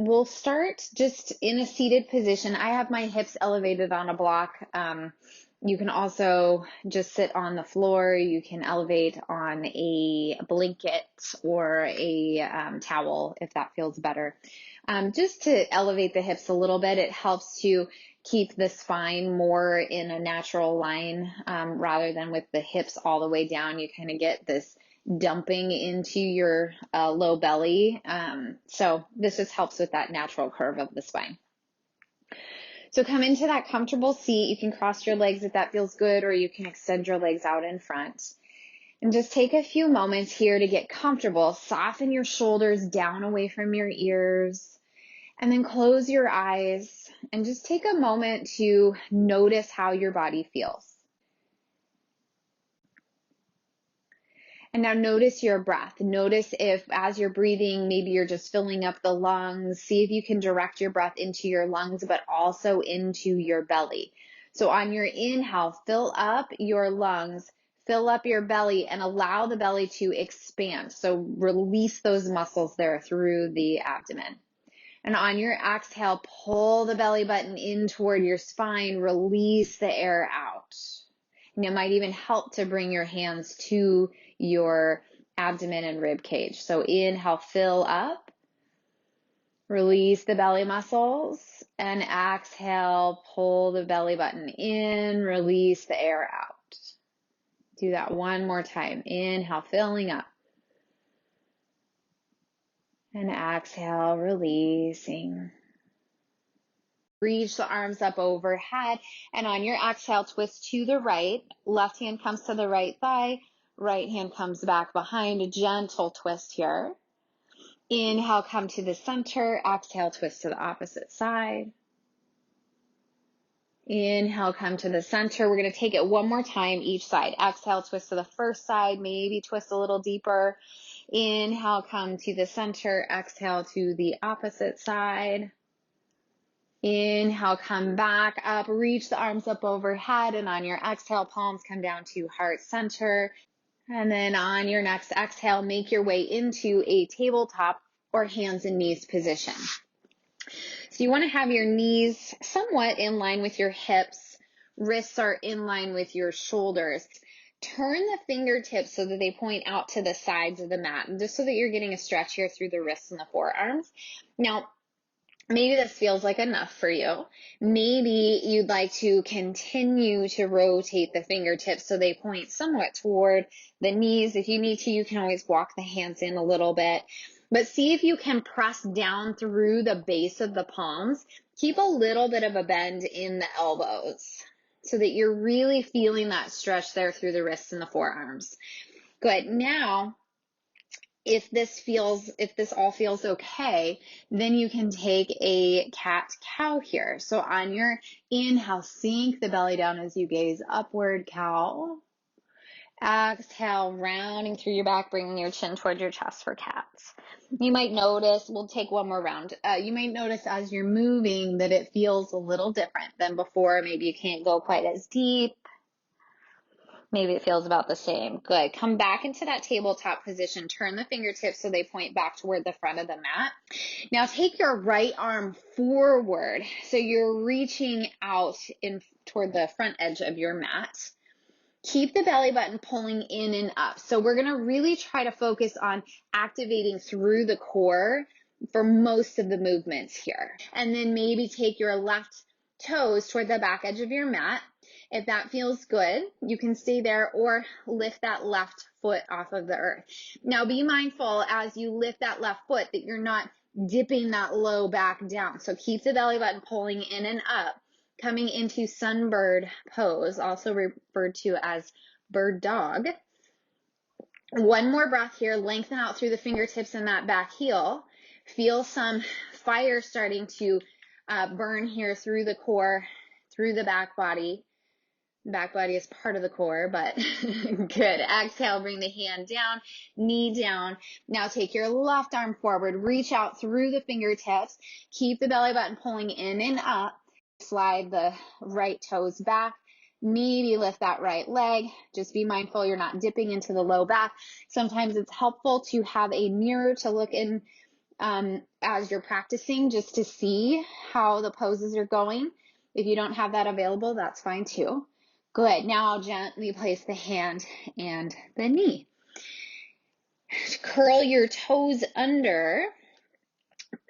we'll start just in a seated position. I have my hips elevated on a block. You can also just sit on the floor. You can elevate on a blanket or a towel if that feels better. Just to elevate the hips a little bit, it helps to keep the spine more in a natural line rather than with the hips all the way down. You kind of get this dumping into your low belly. So this just helps with that natural curve of the spine. So come into that comfortable seat. You can cross your legs if that feels good, or you can extend your legs out in front. And just take a few moments here to get comfortable. Soften your shoulders down away from your ears. And then close your eyes and just take a moment to notice how your body feels. And now notice your breath. Notice if as you're breathing, maybe you're just filling up the lungs. See if you can direct your breath into your lungs, but also into your belly. So on your inhale, fill up your lungs, fill up your belly, and allow the belly to expand. So release those muscles there through the abdomen. And on your exhale, pull the belly button in toward your spine, release the air out. And it might even help to bring your hands to your abdomen and rib cage. So inhale, fill up, release the belly muscles, and exhale, pull the belly button in, release the air out. Do that one more time. Inhale, filling up. And exhale, releasing. Reach the arms up overhead, and on your exhale, twist to the right. Left hand comes to the right thigh, right hand comes back behind, a gentle twist here. Inhale, come to the center. Exhale, twist to the opposite side. Inhale, come to the center. We're going to take it one more time each side. Exhale, twist to the first side, maybe twist a little deeper. Inhale, come to the center. Exhale to the opposite side. Inhale, come back up, reach the arms up overhead, and on your exhale, palms come down to heart center. And then on your next exhale, make your way into a tabletop or hands and knees position. So you want to have your knees somewhat in line with your hips, wrists are in line with your shoulders. Turn the fingertips so that they point out to the sides of the mat, just so that you're getting a stretch here through the wrists and the forearms. Now, maybe this feels like enough for you. Maybe you'd like to continue to rotate the fingertips so they point somewhat toward the knees. If you need to, you can always walk the hands in a little bit. But see if you can press down through the base of the palms. Keep a little bit of a bend in the elbows so that you're really feeling that stretch there through the wrists and the forearms. Good. Now, if this all feels okay, then you can take a cat-cow here. So on your inhale, sink the belly down as you gaze upward, cow. Exhale, rounding through your back, bringing your chin toward your chest for cats. You might notice, we'll take one more round. You might notice as you're moving that it feels a little different than before. Maybe you can't go quite as deep. Maybe it feels about the same. Good. Come back into that tabletop position. Turn the fingertips so they point back toward the front of the mat. Now take your right arm forward. So you're reaching out toward the front edge of your mat. Keep the belly button pulling in and up. So we're going to really try to focus on activating through the core for most of the movements here. And then maybe take your left toes toward the back edge of your mat. If that feels good, you can stay there or lift that left foot off of the earth. Now be mindful as you lift that left foot that you're not dipping that low back down. So keep the belly button pulling in and up, coming into sunbird pose, also referred to as bird dog. One more breath here. Lengthen out through the fingertips and that back heel. Feel some fire starting to burn here through the core, through the back body. Back body is part of the core, but good. Exhale, bring the hand down, knee down. Now take your left arm forward, reach out through the fingertips. Keep the belly button pulling in and up. Slide the right toes back. Maybe lift that right leg. Just be mindful you're not dipping into the low back. Sometimes it's helpful to have a mirror to look in as you're practicing, just to see how the poses are going. If you don't have that available, that's fine too. Good. Now gently place the hand and the knee. Curl your toes under,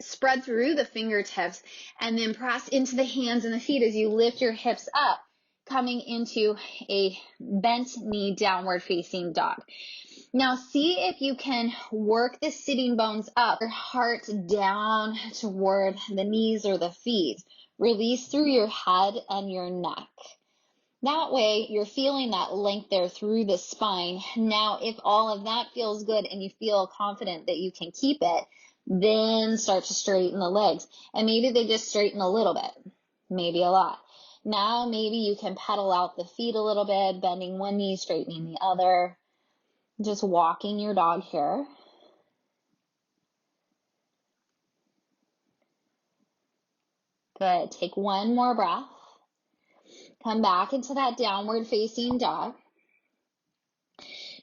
spread through the fingertips, and then press into the hands and the feet as you lift your hips up, coming into a bent knee downward facing dog. Now see if you can work the sitting bones up, your heart down toward the knees or the feet. Release through your head and your neck. That way you're feeling that length there through the spine. Now if all of that feels good and you feel confident that you can keep it, then start to straighten the legs. And maybe they just straighten a little bit, maybe a lot. Now maybe you can pedal out the feet a little bit, bending one knee, straightening the other. Just walking your dog here. Good. Take one more breath. Come back into that downward facing dog.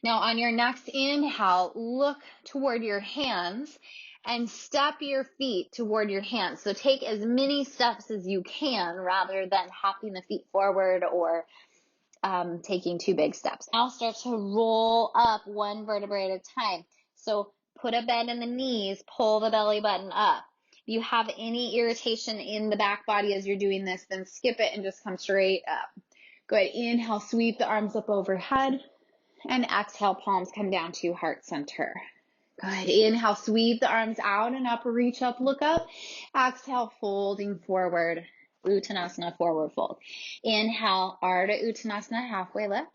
Now on your next inhale, look toward your hands and step your feet toward your hands. So take as many steps as you can rather than hopping the feet forward or taking two big steps. Now start to roll up one vertebrae at a time. So put a bend in the knees, pull the belly button up. If you have any irritation in the back body as you're doing this, then skip it and just come straight up. Good. Inhale, sweep the arms up overhead, and exhale, palms come down to heart center. Good. Inhale, sweep the arms out and up, reach up, look up. Exhale, folding forward. Uttanasana, forward fold. Inhale, Ardha Uttanasana, halfway lift.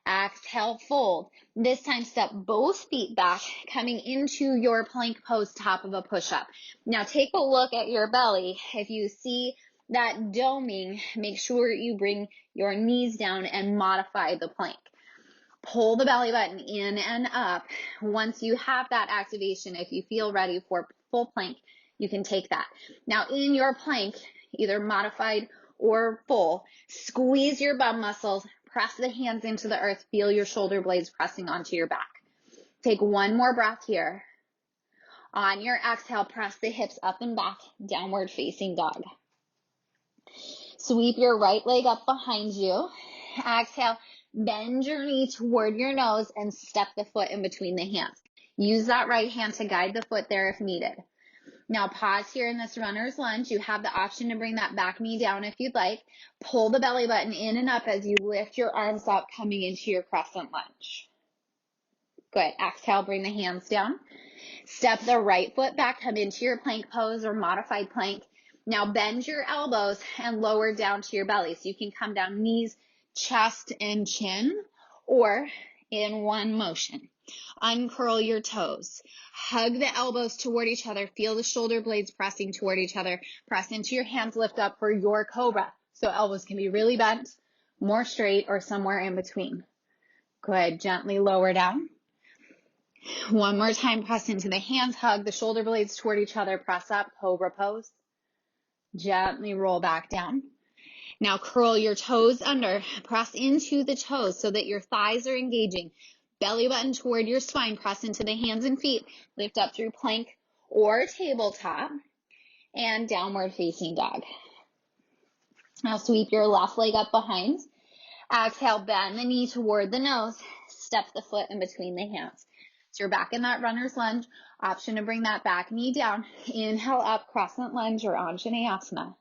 Exhale, fold. This time, step both feet back, coming into your plank pose, top of a push-up. Now, take a look at your belly. If you see that doming, make sure you bring your knees down and modify the plank. Pull the belly button in and up. Once you have that activation, if you feel ready for full plank, you can take that. Now in your plank, either modified or full, squeeze your bum muscles, press the hands into the earth, feel your shoulder blades pressing onto your back. Take one more breath here. On your exhale, press the hips up and back, downward facing dog. Sweep your right leg up behind you. Exhale. Bend your knee toward your nose and step the foot in between the hands. Use that right hand to guide the foot there if needed. Now pause here in this runner's lunge. You have the option to bring that back knee down if you'd like. Pull the belly button in and up as you lift your arms up, coming into your crescent lunge. Good. Exhale, bring the hands down. Step the right foot back, come into your plank pose or modified plank. Now bend your elbows and lower down to your belly. So you can come down knees, chest, and chin, or in one motion. Uncurl your toes. Hug the elbows toward each other. Feel the shoulder blades pressing toward each other. Press into your hands, lift up for your cobra. So elbows can be really bent, more straight, or somewhere in between. Good. Gently lower down. One more time, press into the hands, hug the shoulder blades toward each other, press up, cobra pose. Gently roll back down. Now curl your toes under, press into the toes so that your thighs are engaging. Belly button toward your spine, press into the hands and feet, lift up through plank or tabletop, and downward facing dog. Now sweep your left leg up behind. Exhale, bend the knee toward the nose, step the foot in between the hands. So you're back in that runner's lunge. Option to bring that back knee down. Inhale up, crescent lunge or Anjaneyasana.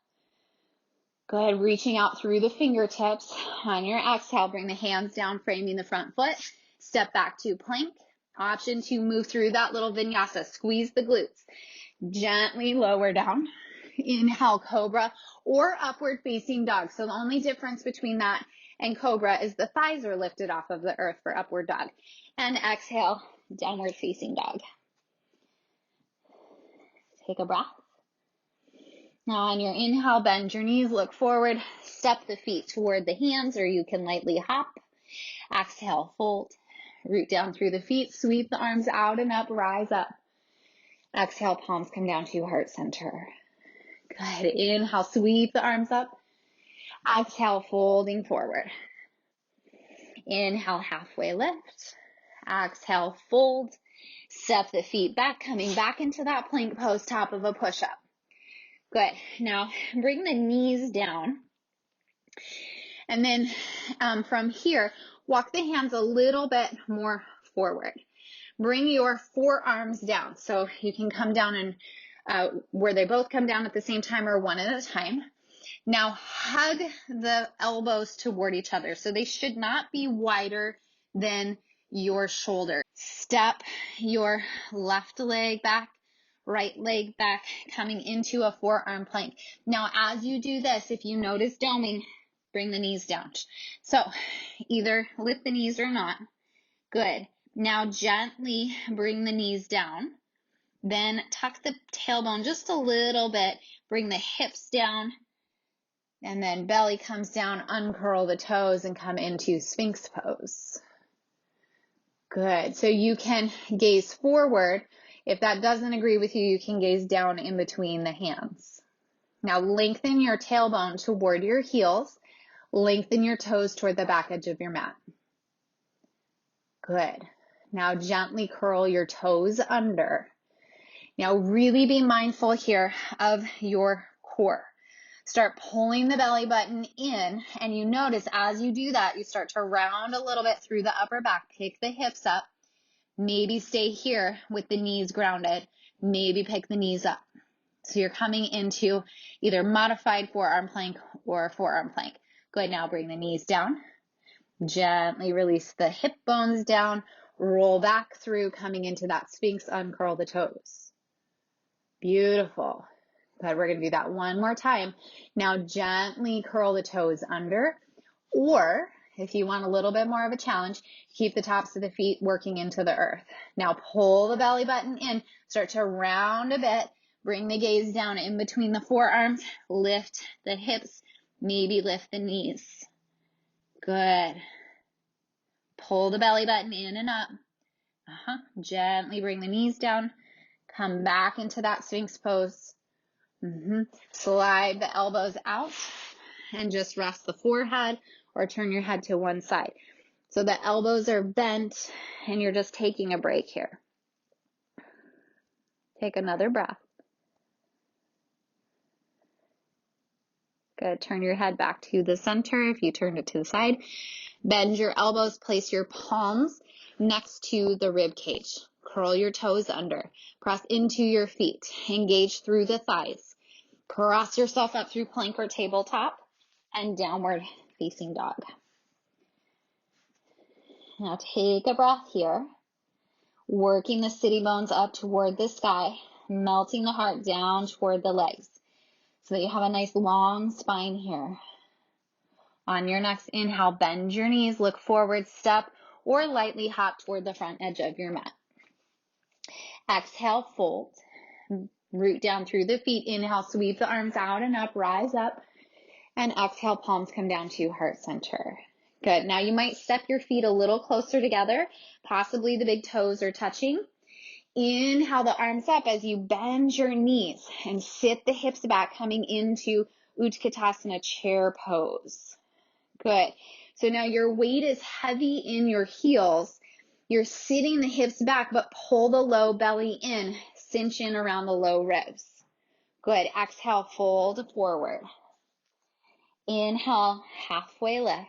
Go ahead, reaching out through the fingertips. On your exhale, bring the hands down, framing the front foot. Step back to plank. Option to move through that little vinyasa. Squeeze the glutes. Gently lower down. Inhale, cobra or upward facing dog. So the only difference between that and cobra is the thighs are lifted off of the earth for upward dog. And exhale, downward facing dog. Take a breath. Now on your inhale, bend your knees, look forward, step the feet toward the hands, or you can lightly hop. Exhale, fold, root down through the feet, sweep the arms out and up, rise up. Exhale, palms come down to heart center. Good. Inhale, sweep the arms up. Exhale, folding forward. Inhale, halfway lift. Exhale, fold. Step the feet back, coming back into that plank pose, top of a push-up. Good. Now bring the knees down. And then from here, walk the hands a little bit more forward. Bring your forearms down. So you can come down and where they both come down at the same time or one at a time. Now hug the elbows toward each other. So they should not be wider than your shoulder. Step your left leg back, right leg back, coming into a forearm plank. Now as you do this, if you notice doming, bring the knees down. So either lift the knees or not. Good. Now gently bring the knees down. Then tuck the tailbone just a little bit. Bring the hips down. And then belly comes down, uncurl the toes and come into Sphinx pose. Good. So you can gaze forward. If that doesn't agree with you, you can gaze down in between the hands. Now lengthen your tailbone toward your heels. Lengthen your toes toward the back edge of your mat. Good. Now gently curl your toes under. Now really be mindful here of your core. Start pulling the belly button in, and you notice as you do that, you start to round a little bit through the upper back. Pick the hips up. Maybe stay here with the knees grounded. Maybe pick the knees up. So you're coming into either modified forearm plank or forearm plank. Good. Now bring the knees down. Gently release the hip bones down. Roll back through, coming into that Sphinx, uncurl the toes. Beautiful. Good. We're going to do that one more time. Now gently curl the toes under, or if you want a little bit more of a challenge, keep the tops of the feet working into the earth. Now pull the belly button in, start to round a bit, bring the gaze down in between the forearms, lift the hips, maybe lift the knees. Good. Pull the belly button in and up. Gently bring the knees down. Come back into that Sphinx pose. Slide the elbows out and just rest the forehead or turn your head to one side. So the elbows are bent and you're just taking a break here. Take another breath. Good. Turn your head back to the center if you turned it to the side. Bend your elbows. Place your palms next to the rib cage. Curl your toes under. Press into your feet. Engage through the thighs. Cross yourself up through plank or tabletop and downward facing dog. Now take a breath here. Working the sitting bones up toward the sky. Melting the heart down toward the legs. So that you have a nice long spine here. On your next inhale, bend your knees, look forward, step, or lightly hop toward the front edge of your mat. Exhale, fold. Root down through the feet. Inhale, sweep the arms out and up, rise up. And exhale, palms come down to heart center. Good. Now you might step your feet a little closer together. Possibly the big toes are touching. Inhale the arms up as you bend your knees and sit the hips back, coming into Utkatasana chair pose. Good. So now your weight is heavy in your heels. You're sitting the hips back, but pull the low belly in. Cinch in around the low ribs. Good. Exhale, fold forward. Inhale, halfway lift.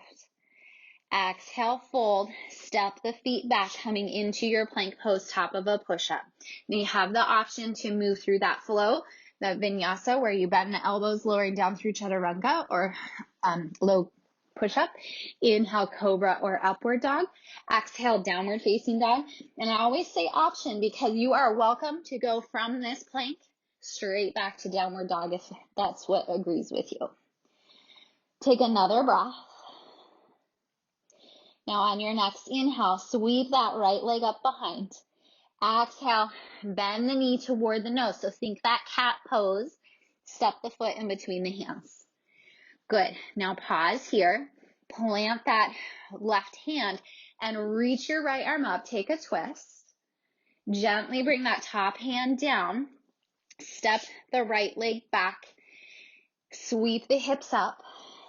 Exhale, fold. Step the feet back, coming into your plank pose, top of a push-up. Now you have the option to move through that flow, that vinyasa, where you bend the elbows, lowering down through chaturanga, or low push-up. Inhale, cobra or upward dog. Exhale, downward facing dog. And I always say option because you are welcome to go from this plank straight back to downward dog if that's what agrees with you. Take another breath. Now on your next inhale, sweep that right leg up behind. Exhale, bend the knee toward the nose. So think that cat pose. Step the foot in between the hands. Good. Now pause here. Plant that left hand and reach your right arm up. Take a twist. Gently bring that top hand down. Step the right leg back. Sweep the hips up.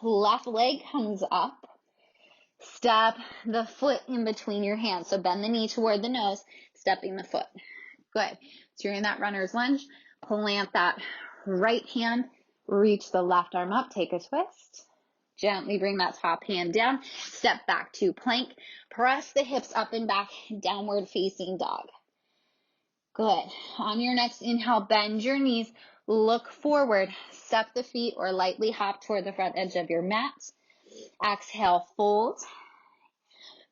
Left leg comes up. Step the foot in between your hands. So bend the knee toward the nose. stepping the foot. Good. So you're in that runner's lunge. Plant that right hand, reach the left arm up, take a twist. Gently bring that top hand down, step back to plank, press the hips up and back, downward facing dog. Good. On your next inhale, bend your knees, look forward, step the feet or lightly hop toward the front edge of your mat. Exhale, fold.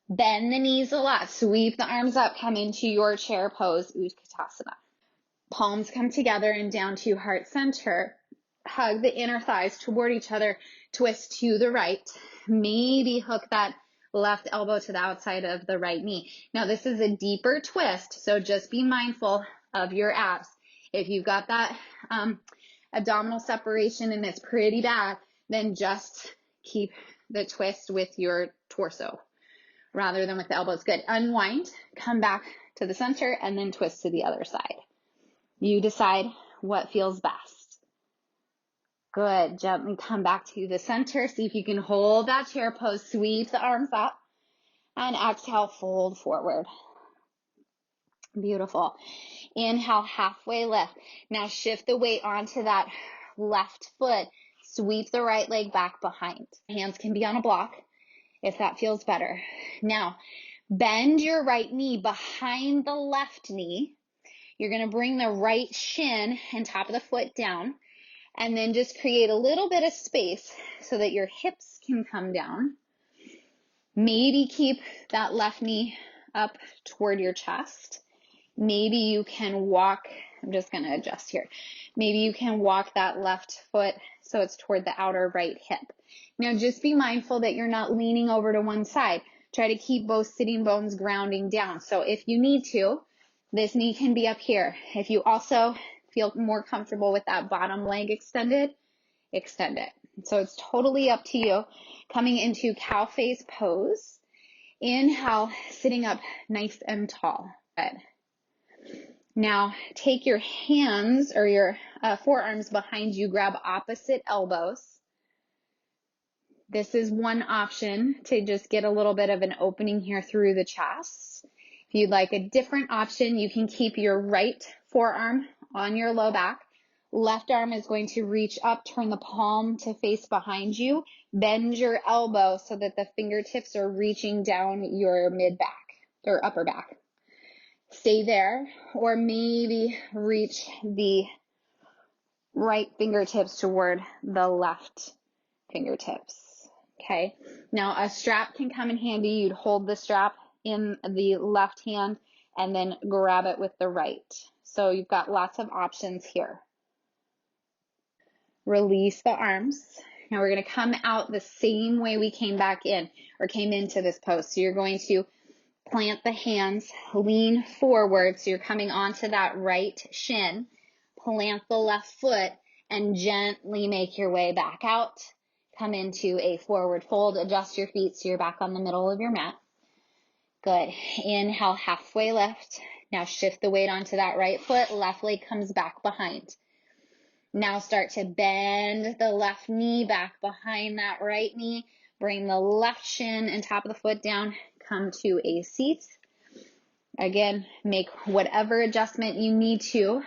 Bend the knees a lot, sweep the arms up, come into your chair pose, Utkatasana. Palms come together and down to heart center. Hug the inner thighs toward each other, twist to the right. Maybe hook that left elbow to the outside of the right knee. Now this is a deeper twist, so just be mindful of your abs. If you've got that abdominal separation and it's pretty bad, then just keep the twist with your torso rather than with the elbows. Good. Unwind, come back to the center, and then twist to the other side. You decide what feels best. Good. Gently come back to the center. See if you can hold that chair pose. Sweep the arms up and exhale, fold forward. Beautiful. Inhale, halfway lift. Now shift the weight onto that left foot. Sweep the right leg back behind. Hands can be on a block if that feels better. Now, bend your right knee behind the left knee. You're going to bring the right shin and top of the foot down, and then just create a little bit of space so that your hips can come down. Maybe keep that left knee up toward your chest. Maybe you can walk, I'm just going to adjust here. Maybe you can walk that left foot so it's toward the outer right hip. Now just be mindful that you're not leaning over to one side. Try to keep both sitting bones grounding down. So if you need to, this knee can be up here. If you also feel more comfortable with that bottom leg extended, extend it. So it's totally up to you. Coming into cow face pose. Inhale, sitting up nice and tall. Good. Now take your hands or your forearms behind you, grab opposite elbows. This is one option to just get a little bit of an opening here through the chest. If you'd like a different option, you can keep your right forearm on your low back. Left arm is going to reach up, turn the palm to face behind you. Bend your elbow so that the fingertips are reaching down your mid back or upper back. Stay there, or maybe reach the right fingertips toward the left fingertips. Okay, now a strap can come in handy. You'd hold the strap in the left hand and then grab it with the right. So you've got lots of options here. Release the arms. Now we're going to come out the same way we came back in or came into this pose. So you're going to plant the hands, lean forward. So you're coming onto that right shin, plant the left foot, and gently make your way back out. Come into a forward fold, adjust your feet so you're back on the middle of your mat. Good. Inhale, halfway lift. Now shift the weight onto that right foot, left leg comes back behind. Now start to bend the left knee back behind that right knee. Bring the left shin and top of the foot down. Come to a seat. Again, make whatever adjustment you need to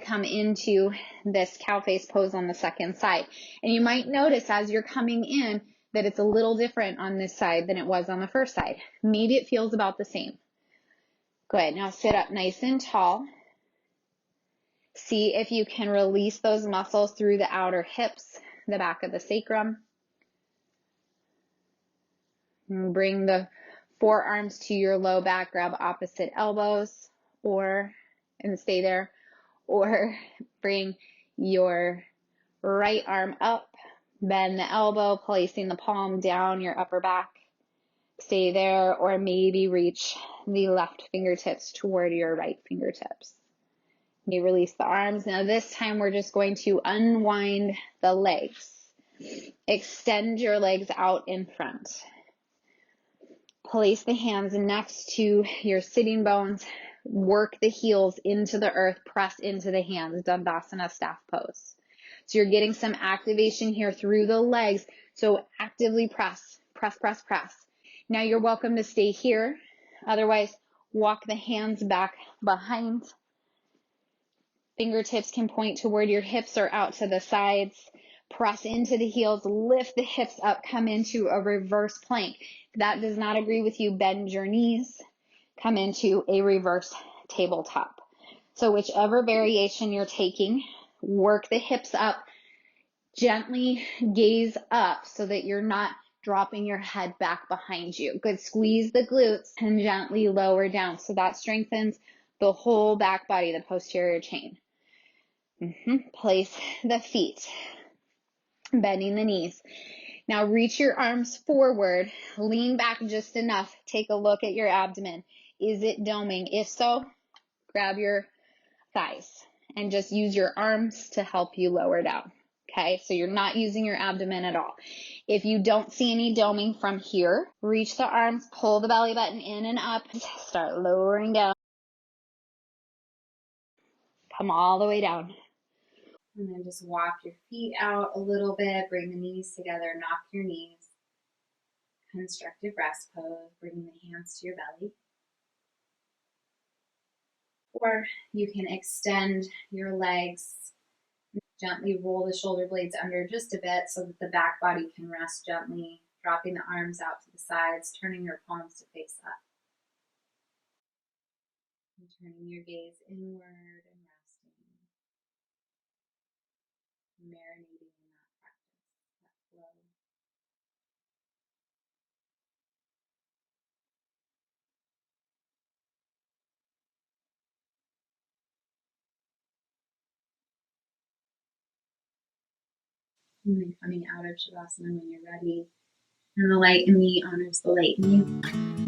come into this cow face pose on the second side. And you might notice as you're coming in that it's a little different on this side than it was on the first side. Maybe it feels about the same. Good. Now sit up nice and tall. See if you can release those muscles through the outer hips, the back of the sacrum. And bring the forearms to your low back, grab opposite elbows, and stay there. Or bring your right arm up, bend the elbow, placing the palm down your upper back. Stay there, or maybe reach the left fingertips toward your right fingertips. You release the arms. Now this time we're just going to unwind the legs. Extend your legs out in front. Place the hands next to your sitting bones. Work the heels into the earth, press into the hands, Dandasana staff pose. So you're getting some activation here through the legs. So actively press, press, press, press. Now you're welcome to stay here. Otherwise, Walk the hands back behind. Fingertips can point toward your hips or out to the sides. Press into the heels, lift the hips up, come into a reverse plank. If that does not agree with you, bend your knees, come into a reverse tabletop. So whichever variation you're taking, work the hips up, gently gaze up so that you're not dropping your head back behind you. Good. Squeeze the glutes and gently lower down. So that strengthens the whole back body, the posterior chain. Place the feet, bending the knees. Now reach your arms forward, lean back just enough. Take a look at your abdomen. Is it doming? If so, grab your thighs and just use your arms to help you lower down. Okay, so you're not using your abdomen at all. If you don't see any doming from here, reach the arms, pull the belly button in and up, start lowering down. Come all the way down. And then just walk your feet out a little bit, bring the knees together, knock your knees. Constructive rest pose, bringing the hands to your belly. Or you can extend your legs, gently roll the shoulder blades under just a bit so that the back body can rest gently, dropping the arms out to the sides, turning your palms to face up. And turning your gaze inward and resting, marinating in that practice, that flow. And then coming out of Shavasana when you're ready. And the light in me honors the light in you.